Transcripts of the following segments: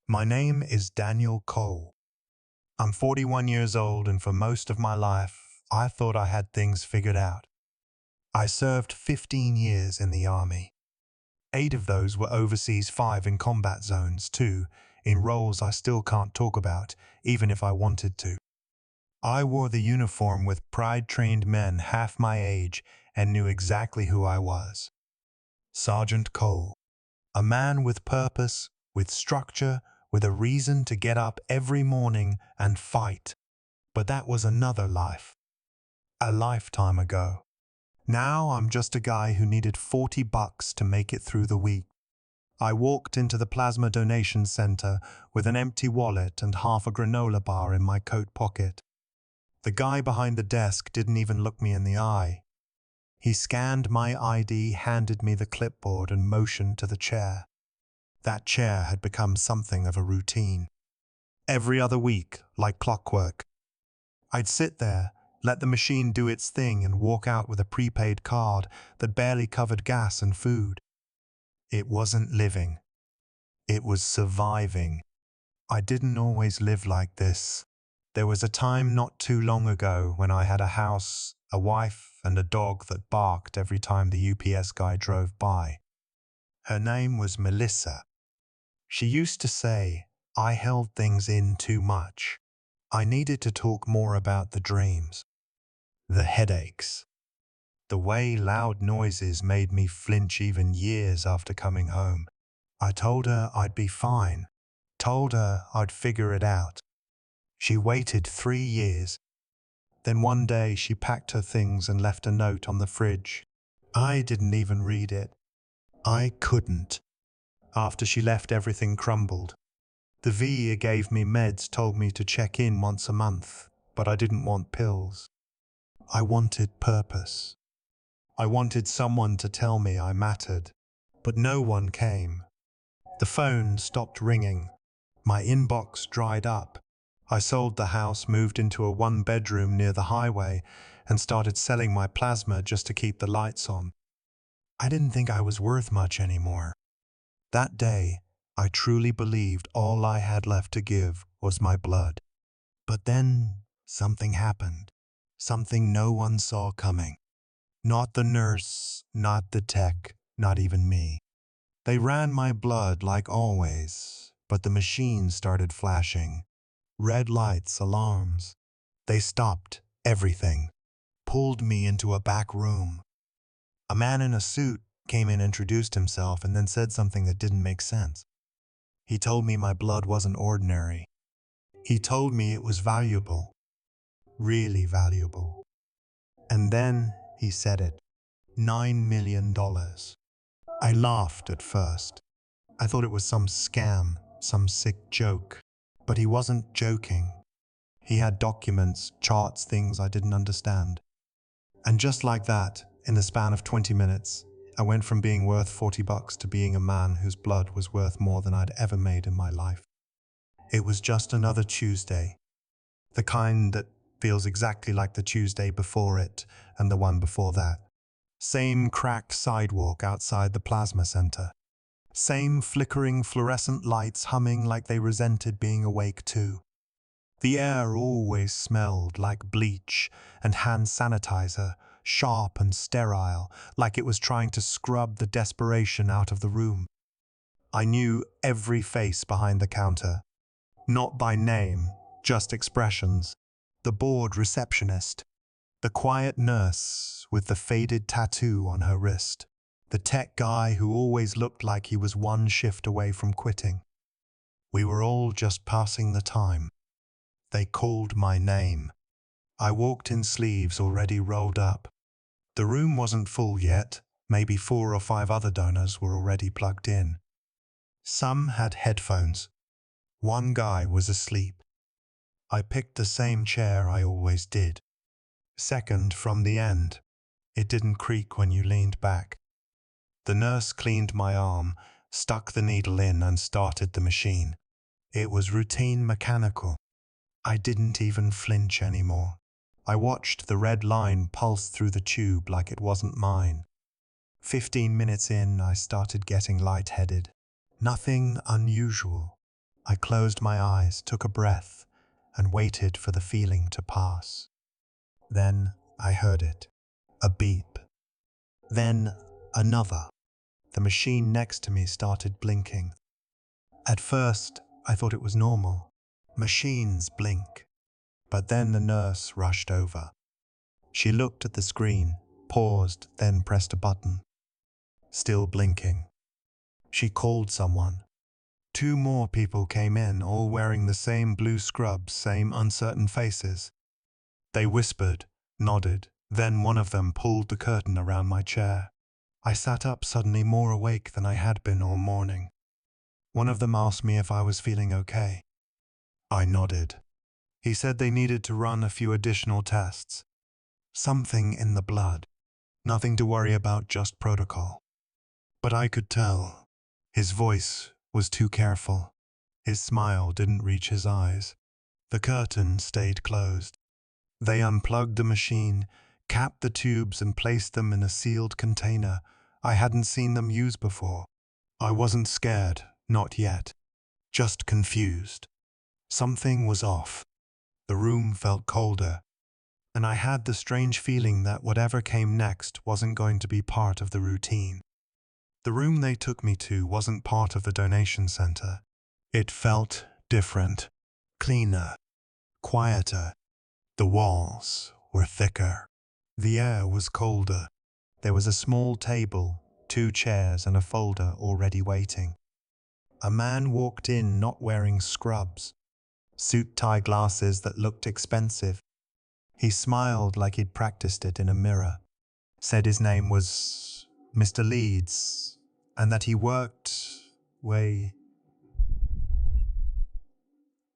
My name is Daniel Cole. I'm 41 years old, and for most of my life, I thought I had things figured out. I served 15 years in the army. 8 of those were overseas, 5 in combat zones, 2 in roles I still can't talk about, even if I wanted to. I wore the uniform with pride-trained men half my age and knew exactly who I was. Sergeant Cole. A man with purpose, with structure, with a reason to get up every morning and fight. But that was another life. A lifetime ago. Now I'm just a guy who needed $40 to make it through the week. I walked into the plasma donation center with an empty wallet and half a granola bar in my coat pocket. The guy behind the desk didn't even look me in the eye. He scanned my ID, handed me the clipboard, and motioned to the chair. That chair had become something of a routine. Every other week, like clockwork, I'd sit there, let the machine do its thing, and walk out with a prepaid card that barely covered gas and food. It wasn't living. It was surviving. I didn't always live like this. There was a time not too long ago when I had a house, a wife, and a dog that barked every time the UPS guy drove by. Her name was Melissa. She used to say, I held things in too much. I needed to talk more about the dreams, the headaches, the way loud noises made me flinch even years after coming home. I told her I'd be fine, told her I'd figure it out. She waited 3 years. Then one day she packed her things and left a note on the fridge. I didn't even read it. I couldn't. After she left, everything crumbled. The VA gave me meds, told me to check in once a month, but I didn't want pills. I wanted purpose. I wanted someone to tell me I mattered, but no one came. The phone stopped ringing. My inbox dried up. I sold the house, moved into a 1-bedroom near the highway, and started selling my plasma just to keep the lights on. I didn't think I was worth much anymore. That day, I truly believed all I had left to give was my blood. But then something happened. Something no one saw coming. Not the nurse, not the tech, not even me. They ran my blood like always, but the machine started flashing. Red lights, alarms. They stopped everything, pulled me into a back room. A man in a suit came in, introduced himself, and then said something that didn't make sense. He told me my blood wasn't ordinary. He told me it was valuable, really valuable. And then he said it. $9 million. I laughed at first. I thought it was some scam, some sick joke. But he wasn't joking. He had documents, charts, things I didn't understand. And just like that, in the span of 20 minutes, I went from being worth $40 to being a man whose blood was worth more than I'd ever made in my life. It was just another Tuesday. The kind that feels exactly like the Tuesday before it and the one before that. Same cracked sidewalk outside the plasma center. Same flickering fluorescent lights humming like they resented being awake too. The air always smelled like bleach and hand sanitizer, sharp and sterile, like it was trying to scrub the desperation out of the room. I knew every face behind the counter. Not by name, just expressions. The bored receptionist. The quiet nurse with the faded tattoo on her wrist. The tech guy who always looked like he was one shift away from quitting. We were all just passing the time. They called my name. I walked in, sleeves already rolled up. The room wasn't full yet. Maybe 4 or 5 other donors were already plugged in. Some had headphones. One guy was asleep. I picked the same chair I always did. Second from the end. It didn't creak when you leaned back. The nurse cleaned my arm, stuck the needle in, and started the machine. It was routine, mechanical. I didn't even flinch anymore. I watched the red line pulse through the tube like it wasn't mine. 15 minutes in, I started getting lightheaded. Nothing unusual. I closed my eyes, took a breath, and waited for the feeling to pass. Then I heard it. A beep. Then another. The machine next to me started blinking. At first, I thought it was normal. Machines blink. But then the nurse rushed over. She looked at the screen, paused, then pressed a button. Still blinking. She called someone. 2 more people came in, all wearing the same blue scrubs, same uncertain faces. They whispered, nodded, then one of them pulled the curtain around my chair. I sat up, suddenly more awake than I had been all morning. One of them asked me if I was feeling okay. I nodded. He said they needed to run a few additional tests. Something in the blood. Nothing to worry about, just protocol. But I could tell. His voice was too careful. His smile didn't reach his eyes. The curtain stayed closed. They unplugged the machine, capped the tubes and placed them in a sealed container I hadn't seen them use before. I wasn't scared, not yet. Just confused. Something was off. The room felt colder, and I had the strange feeling that whatever came next wasn't going to be part of the routine. The room they took me to wasn't part of the donation center. It felt different, cleaner, quieter. The walls were thicker. The air was colder. There was a small table, 2 chairs and a folder already waiting. A man walked in not wearing scrubs, suit-tie glasses that looked expensive. He smiled like he'd practiced it in a mirror, said his name was Mr. Leeds, and that he worked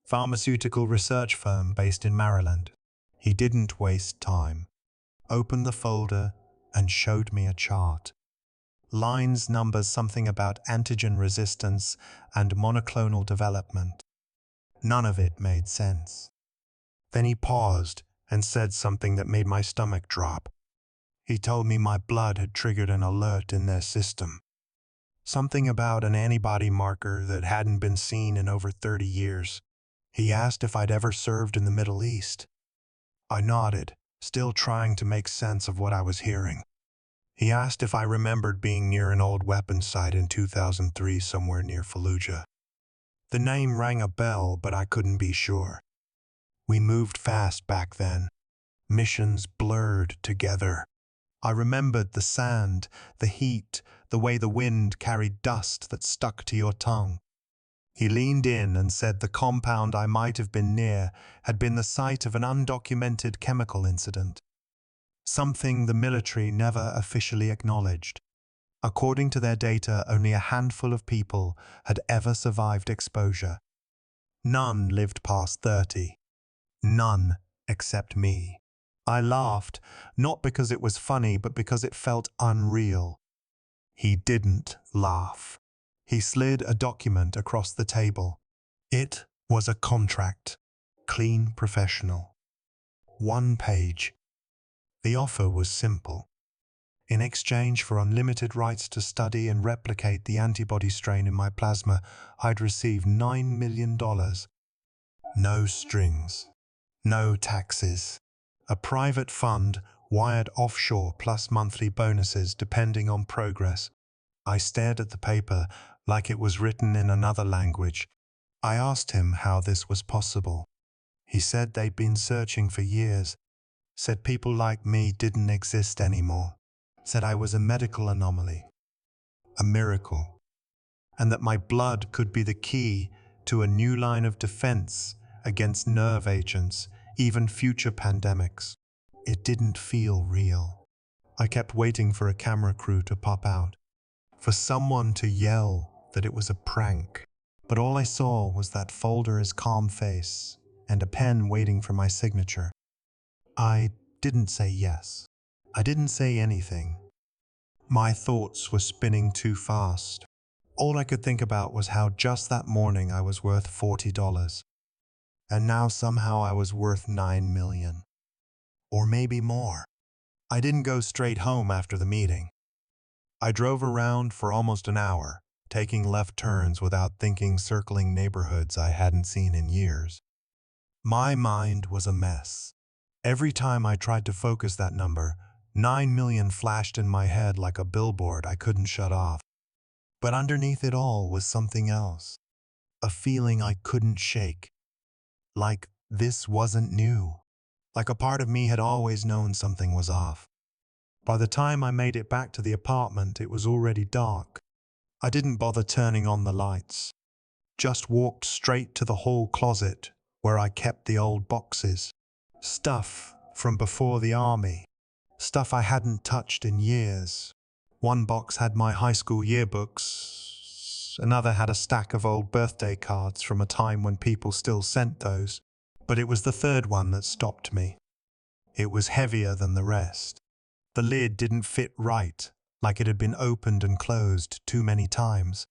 pharmaceutical research firm based in Maryland. He didn't waste time. Opened the folder and showed me a chart. Lines, numbers, something about antigen resistance and monoclonal development. None of it made sense. Then he paused and said something that made my stomach drop. He told me my blood had triggered an alert in their system. Something about an antibody marker that hadn't been seen in over 30 years. He asked if I'd ever served in the Middle East. I nodded, still trying to make sense of what I was hearing. He asked if I remembered being near an old weapons site in 2003 somewhere near Fallujah. The name rang a bell, but I couldn't be sure. We moved fast back then. Missions blurred together. I remembered the sand, the heat, the way the wind carried dust that stuck to your tongue. He leaned in and said the compound I might have been near had been the site of an undocumented chemical incident. Something the military never officially acknowledged. According to their data, only a handful of people had ever survived exposure. None lived past 30. None except me. I laughed, not because it was funny, but because it felt unreal. He didn't laugh. He slid a document across the table. It was a contract. Clean, professional. 1 page. The offer was simple. In exchange for unlimited rights to study and replicate the antibody strain in my plasma, I'd receive $9 million. No strings. No taxes. A private fund wired offshore plus monthly bonuses depending on progress. I stared at the paper like it was written in another language. I asked him how this was possible. He said they'd been searching for years, said people like me didn't exist anymore, said I was a medical anomaly, a miracle, and that my blood could be the key to a new line of defense against nerve agents, even future pandemics. It didn't feel real. I kept waiting for a camera crew to pop out, for someone to yell that it was a prank. But all I saw was that folder's calm face and a pen waiting for my signature. I didn't say yes. I didn't say anything. My thoughts were spinning too fast. All I could think about was how just that morning I was worth $40. And now somehow I was worth $9 million. Or maybe more. I didn't go straight home after the meeting. I drove around for almost an hour, taking left turns without thinking, circling neighborhoods I hadn't seen in years. My mind was a mess. Every time I tried to focus that number, 9 million flashed in my head like a billboard I couldn't shut off. But underneath it all was something else, a feeling I couldn't shake. Like this wasn't new. Like a part of me had always known something was off. By the time I made it back to the apartment, it was already dark. I didn't bother turning on the lights. Just walked straight to the hall closet where I kept the old boxes. Stuff from before the army. Stuff I hadn't touched in years. One box had my high school yearbooks. Another had a stack of old birthday cards from a time when people still sent those. But it was the third one that stopped me. It was heavier than the rest. The lid didn't fit right, like it had been opened and closed too many times.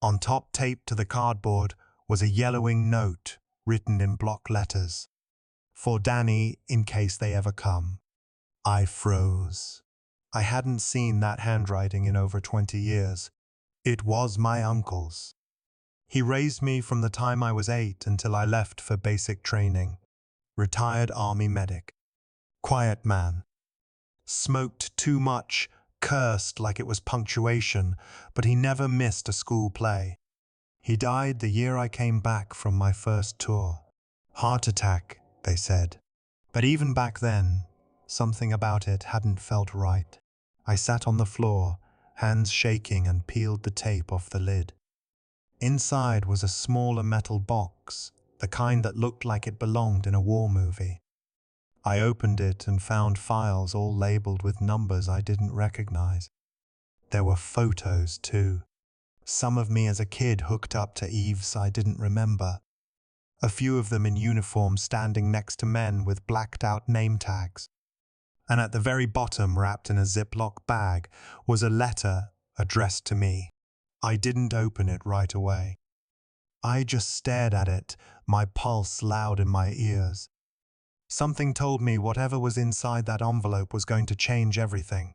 On top, taped to the cardboard, was a yellowing note written in block letters. For Danny, in case they ever come. I froze. I hadn't seen that handwriting in over 20 years. It was my uncle's. He raised me from the time I was 8 until I left for basic training. Retired army medic. Quiet man. Smoked too much, cursed like it was punctuation, but he never missed a school play. He died the year I came back from my first tour. Heart attack, they said. But even back then, something about it hadn't felt right. I sat on the floor, hands shaking, and peeled the tape off the lid. Inside was a smaller metal box, the kind that looked like it belonged in a war movie. I opened it and found files all labeled with numbers I didn't recognize. There were photos, too. Some of me as a kid hooked up to Eves I didn't remember. A few of them in uniform standing next to men with blacked-out name tags. And at the very bottom, wrapped in a Ziploc bag, was a letter addressed to me. I didn't open it right away. I just stared at it, my pulse loud in my ears. Something told me whatever was inside that envelope was going to change everything.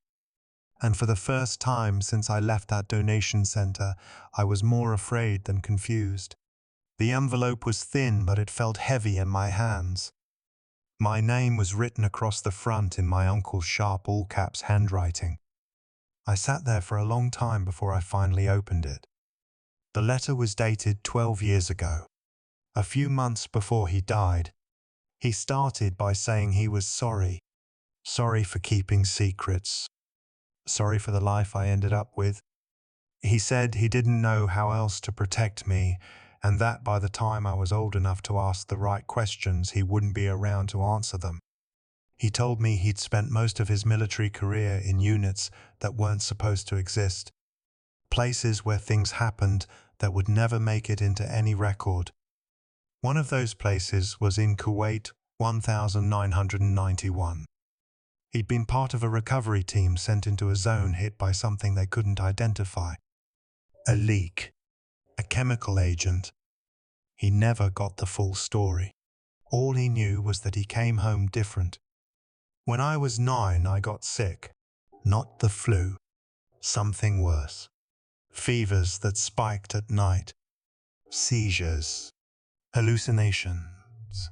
And for the first time since I left that donation center, I was more afraid than confused. The envelope was thin, but it felt heavy in my hands. My name was written across the front in my uncle's sharp all-caps handwriting. I sat there for a long time before I finally opened it. The letter was dated 12 years ago, a few months before he died. He started by saying he was sorry. Sorry for keeping secrets. Sorry for the life I ended up with. He said he didn't know how else to protect me, and that by the time I was old enough to ask the right questions, he wouldn't be around to answer them. He told me he'd spent most of his military career in units that weren't supposed to exist. Places where things happened that would never make it into any record. One of those places was in Kuwait, 1991. He'd been part of a recovery team sent into a zone hit by something they couldn't identify. A leak. A chemical agent. He never got the full story. All he knew was that he came home different. When I was 9, I got sick. Not the flu. Something worse. Fevers that spiked at night. Seizures. Hallucinations.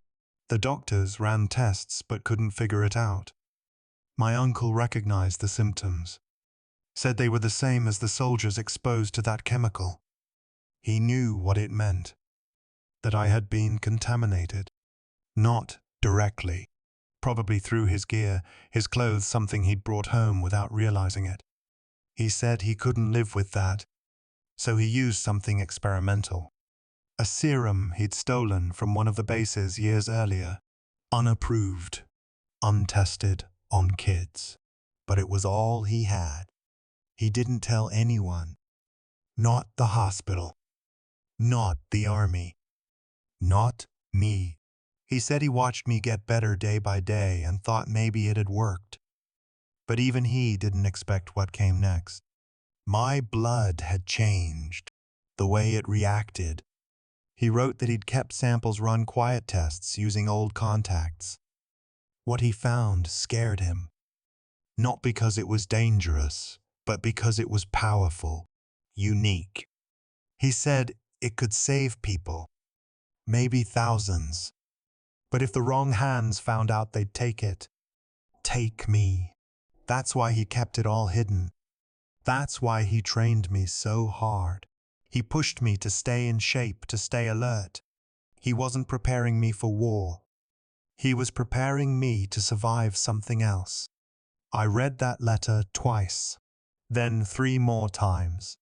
The doctors ran tests but couldn't figure it out. My uncle recognized the symptoms. Said they were the same as the soldiers exposed to that chemical. He knew what it meant. That I had been contaminated. Not directly. Probably through his gear, his clothes, something he'd brought home without realizing it. He said he couldn't live with that, so he used something experimental. A serum he'd stolen from one of the bases years earlier. Unapproved. Untested on kids. But it was all he had. He didn't tell anyone. Not the hospital. Not the army. Not me. He said he watched me get better day by day and thought maybe it had worked. But even he didn't expect what came next. My blood had changed. The way it reacted. He wrote that he'd kept samples run quiet tests using old contacts. What he found scared him. Not because it was dangerous, but because it was powerful. unique. He said it could save people, maybe thousands. But if the wrong hands found out they'd take it, take me. That's why he kept it all hidden. That's why he trained me so hard. He pushed me to stay in shape, to stay alert. He wasn't preparing me for war. He was preparing me to survive something else. I read that letter twice, then 3 more times.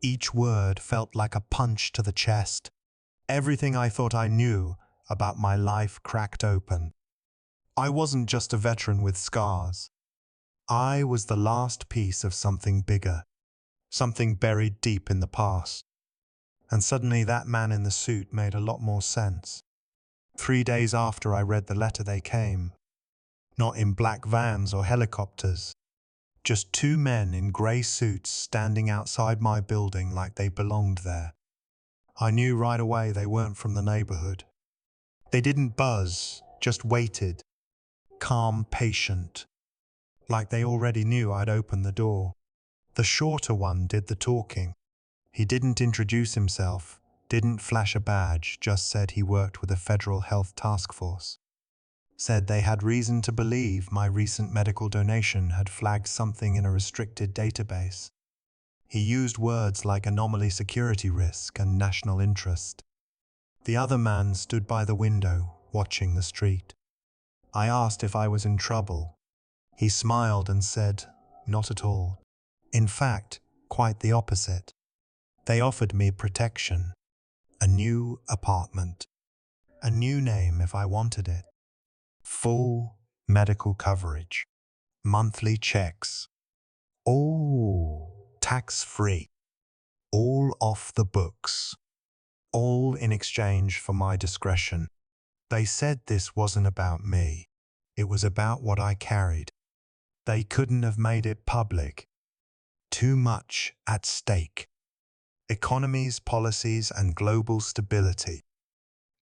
Each word felt like a punch to the chest. Everything I thought I knew about my life cracked open. I wasn't just a veteran with scars. I was the last piece of something bigger, something buried deep in the past. And suddenly that man in the suit made a lot more sense. 3 days after I read the letter they came. Not in black vans or helicopters. Just 2 men in grey suits standing outside my building like they belonged there. I knew right away they weren't from the neighborhood. They didn't buzz, just waited. Calm, patient. Like they already knew I'd open the door. The shorter one did the talking. He didn't introduce himself, didn't flash a badge, just said he worked with a federal health task force. Said they had reason to believe my recent medical donation had flagged something in a restricted database. He used words like anomaly, security risk, and national interest. The other man stood by the window, watching the street. I asked if I was in trouble. He smiled and said, "Not at all. In fact, quite the opposite. They offered me protection, a new apartment, a new name if I wanted it, full medical coverage, monthly checks, all tax-free, all off the books, all in exchange for my discretion. They said this wasn't about me. It was about what I carried. They couldn't have made it public. Too much at stake. Economies, policies, and global stability."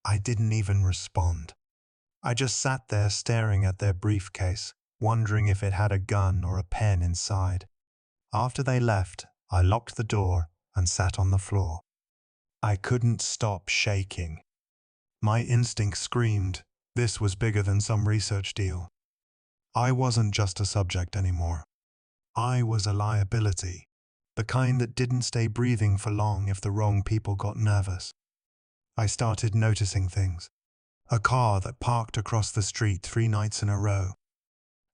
I didn't even respond. I just sat there staring at their briefcase, wondering if it had a gun or a pen inside. After they left, I locked the door and sat on the floor. I couldn't stop shaking. My instinct screamed, this was bigger than some research deal. I wasn't just a subject anymore. I was a liability, the kind that didn't stay breathing for long if the wrong people got nervous. I started noticing things. A car that parked across the street 3 nights in a row.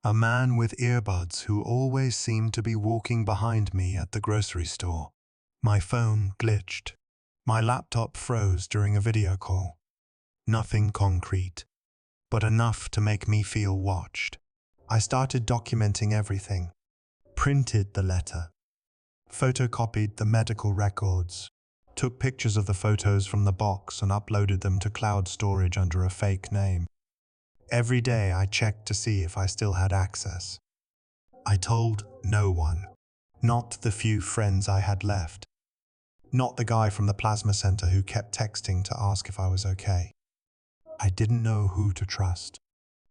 A man with earbuds who always seemed to be walking behind me at the grocery store. My phone glitched. My laptop froze during a video call. Nothing concrete, but enough to make me feel watched. I started documenting everything. Printed the letter. Photocopied the medical records. Took pictures of the photos from the box and uploaded them to cloud storage under a fake name. Every day I checked to see if I still had access. I told no one. Not the few friends I had left. Not the guy from the plasma center who kept texting to ask if I was okay. I didn't know who to trust.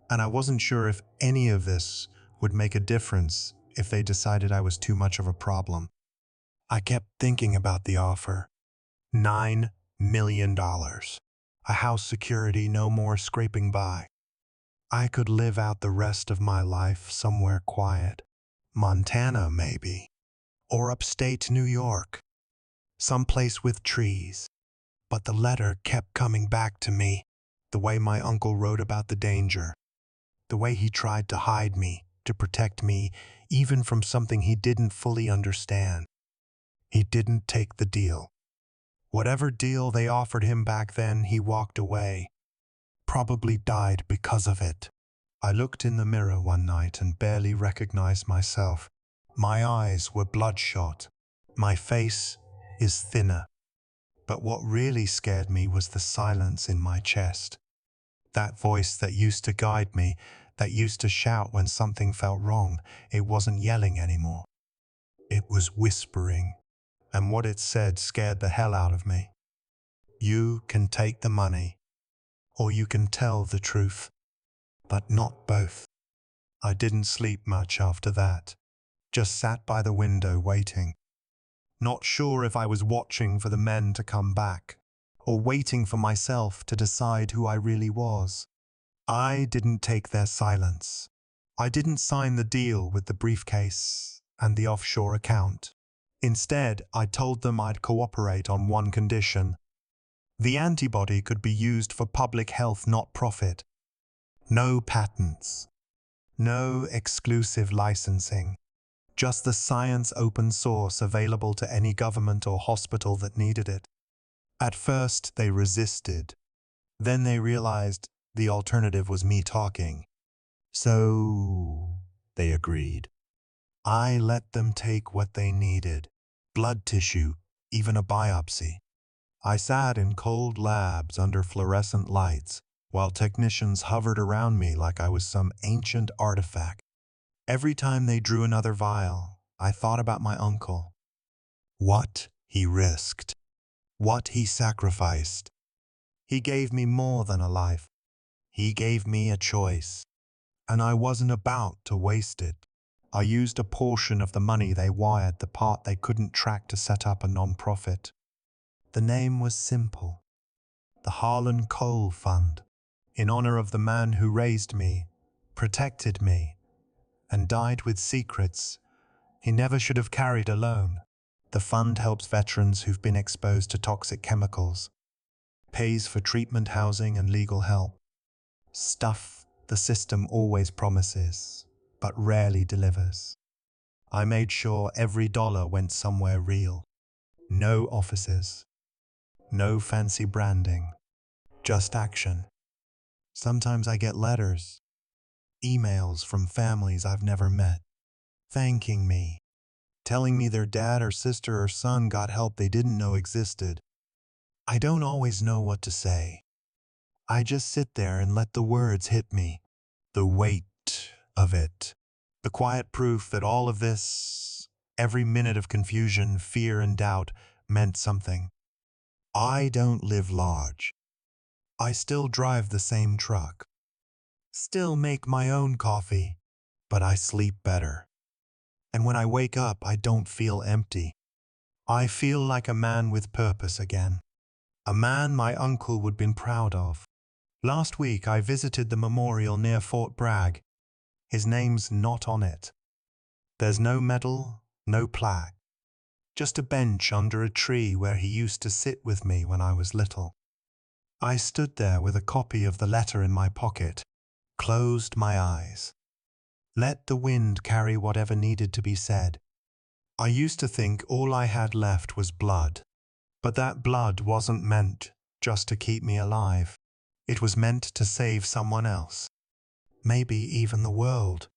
And I wasn't sure if any of this would make a difference if they decided I was too much of a problem. I kept thinking about the offer. $9 million. A house security, no more scraping by. I could live out the rest of my life somewhere quiet. Montana, maybe. Or upstate New York. Someplace with trees. But the letter kept coming back to me. The way my uncle wrote about the danger. The way he tried to hide me, to protect me, even from something he didn't fully understand. He didn't take the deal. Whatever deal they offered him back then, he walked away. Probably died because of it. I looked in the mirror one night and barely recognized myself. My eyes were bloodshot. My face is thinner. But what really scared me was the silence in my chest. That voice that used to guide me, that used to shout when something felt wrong, it wasn't yelling anymore. It was whispering. And what it said scared the hell out of me. You can take the money, or you can tell the truth, but not both. I didn't sleep much after that, just sat by the window waiting. not sure if I was watching for the men to come back, or waiting for myself to decide who I really was. I didn't take their silence. I didn't sign the deal with the briefcase and the offshore account. Instead, I told them I'd cooperate on one condition. The antibody could be used for public health, not profit. No patents. No exclusive licensing. Just the science open source available to any government or hospital that needed it. At first, they resisted. Then they realized the alternative was me talking. So they agreed. I let them take what they needed. Blood tissue, even a biopsy. I sat in cold labs under fluorescent lights, while technicians hovered around me like I was some ancient artifact. Every time they drew another vial, I thought about my uncle. What he risked. What he sacrificed. He gave me more than a life. He gave me a choice. And I wasn't about to waste it. I used a portion of the money they wired, the part they couldn't track, to set up a non-profit. The name was simple. The Harlan Cole Fund, in honor of the man who raised me, protected me, and died with secrets he never should have carried alone. The fund helps veterans who've been exposed to toxic chemicals, pays for treatment, housing, and legal help. Stuff the system always promises, but rarely delivers. I made sure every dollar went somewhere real. No offices. No fancy branding. Just action. Sometimes I get letters, emails from families I've never met, thanking me, telling me their dad or sister or son got help they didn't know existed. I don't always know what to say. I just sit there and let the words hit me. The weight of it. The quiet proof that all of this, every minute of confusion, fear, and doubt, meant something. I don't live large. I still drive the same truck. Still make my own coffee. But I sleep better. And when I wake up, I don't feel empty. I feel like a man with purpose again. A man my uncle would have been proud of. Last week, I visited the memorial near Fort Bragg. His name's not on it. There's no medal, no plaque. Just a bench under a tree where he used to sit with me when I was little. I stood there with a copy of the letter in my pocket, closed my eyes. Let the wind carry whatever needed to be said. I used to think all I had left was blood. But that blood wasn't meant just to keep me alive. It was meant to save someone else. Maybe even the world.